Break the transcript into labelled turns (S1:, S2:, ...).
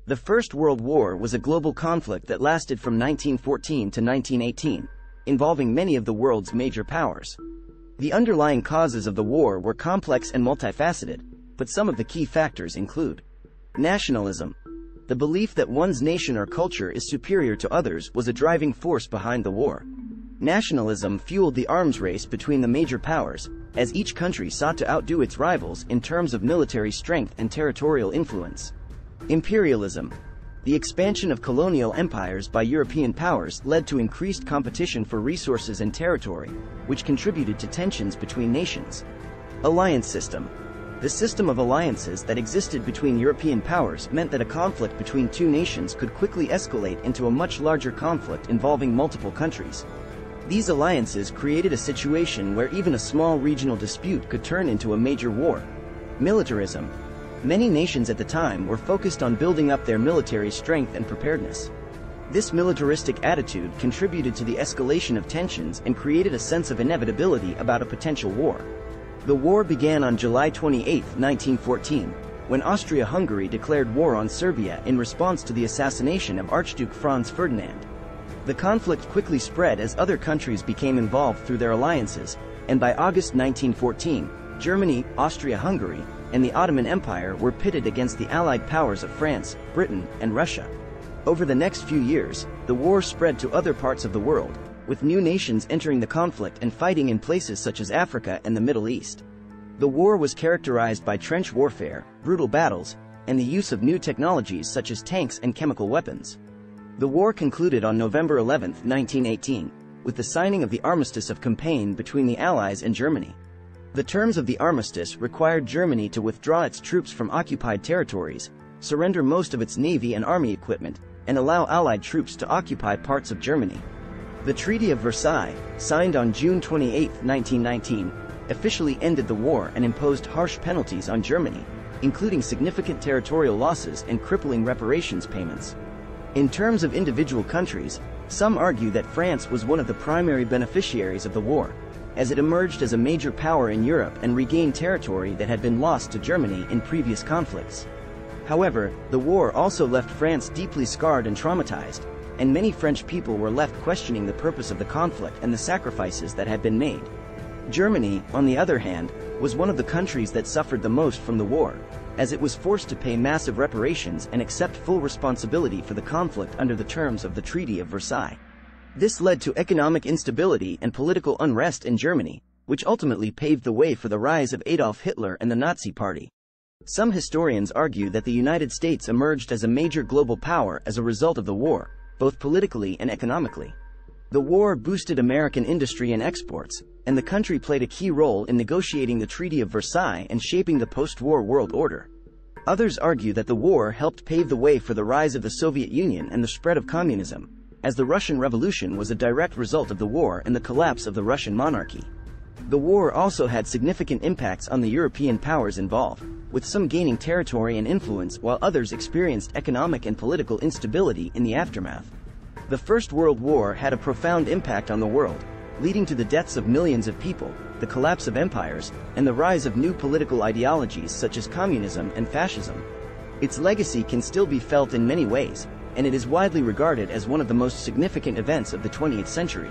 S1: The First World War was a global conflict that lasted from 1914 to 1918, involving many of the world's major powers. The underlying causes of the war were complex and multifaceted, but some of the key factors include nationalism. The belief that one's nation or culture is superior to others was a driving force behind the war. Nationalism fueled the arms race between the major powers, as each country sought to outdo its rivals in terms of military strength and territorial influence. Imperialism. The expansion of colonial empires by European powers led to increased competition for resources and territory, which contributed to tensions between nations. Alliance system. The system of alliances that existed between European powers meant that a conflict between two nations could quickly escalate into a much larger conflict involving multiple countries. These alliances created a situation where even a small regional dispute could turn into a major war. Militarism. Many nations at the time were focused on building up their military strength and preparedness. This militaristic attitude contributed to the escalation of tensions and created a sense of inevitability about a potential war. The war began on July 28, 1914, when Austria-Hungary declared war on Serbia in response to the assassination of Archduke Franz Ferdinand. The conflict quickly spread as other countries became involved through their alliances, and by August 1914, Germany, Austria-Hungary, and the Ottoman Empire were pitted against the Allied powers of France, Britain, and Russia. Over the next few years, the war spread to other parts of the world, with new nations entering the conflict and fighting in places such as Africa and the Middle East. The war was characterized by trench warfare, brutal battles, and the use of new technologies such as tanks and chemical weapons. The war concluded on November 11, 1918, with the signing of the Armistice of Compiègne between the Allies and Germany. The terms of the armistice required Germany to withdraw its troops from occupied territories, surrender most of its navy and army equipment, and allow Allied troops to occupy parts of Germany. The Treaty of Versailles, signed on June 28, 1919, officially ended the war and imposed harsh penalties on Germany, including significant territorial losses and crippling reparations payments. In terms of individual countries, some argue that France was one of the primary beneficiaries of the war, as it emerged as a major power in Europe and regained territory that had been lost to Germany in previous conflicts. However, the war also left France deeply scarred and traumatized, and many French people were left questioning the purpose of the conflict and the sacrifices that had been made. Germany, on the other hand, was one of the countries that suffered the most from the war, as it was forced to pay massive reparations and accept full responsibility for the conflict under the terms of the Treaty of Versailles. This led to economic instability and political unrest in Germany, which ultimately paved the way for the rise of Adolf Hitler and the Nazi Party. Some historians argue that the United States emerged as a major global power as a result of the war, both politically and economically. The war boosted American industry and exports, and the country played a key role in negotiating the Treaty of Versailles and shaping the post-war world order. Others argue that the war helped pave the way for the rise of the Soviet Union and the spread of communism, as the Russian Revolution was a direct result of the war and the collapse of the Russian monarchy. The war also had significant impacts on the European powers involved, with some gaining territory and influence while others experienced economic and political instability in the aftermath. The First World War had a profound impact on the world, leading to the deaths of millions of people, the collapse of empires, and the rise of new political ideologies such as communism and fascism. Its legacy can still be felt in many ways, and it is widely regarded as one of the most significant events of the 20th century.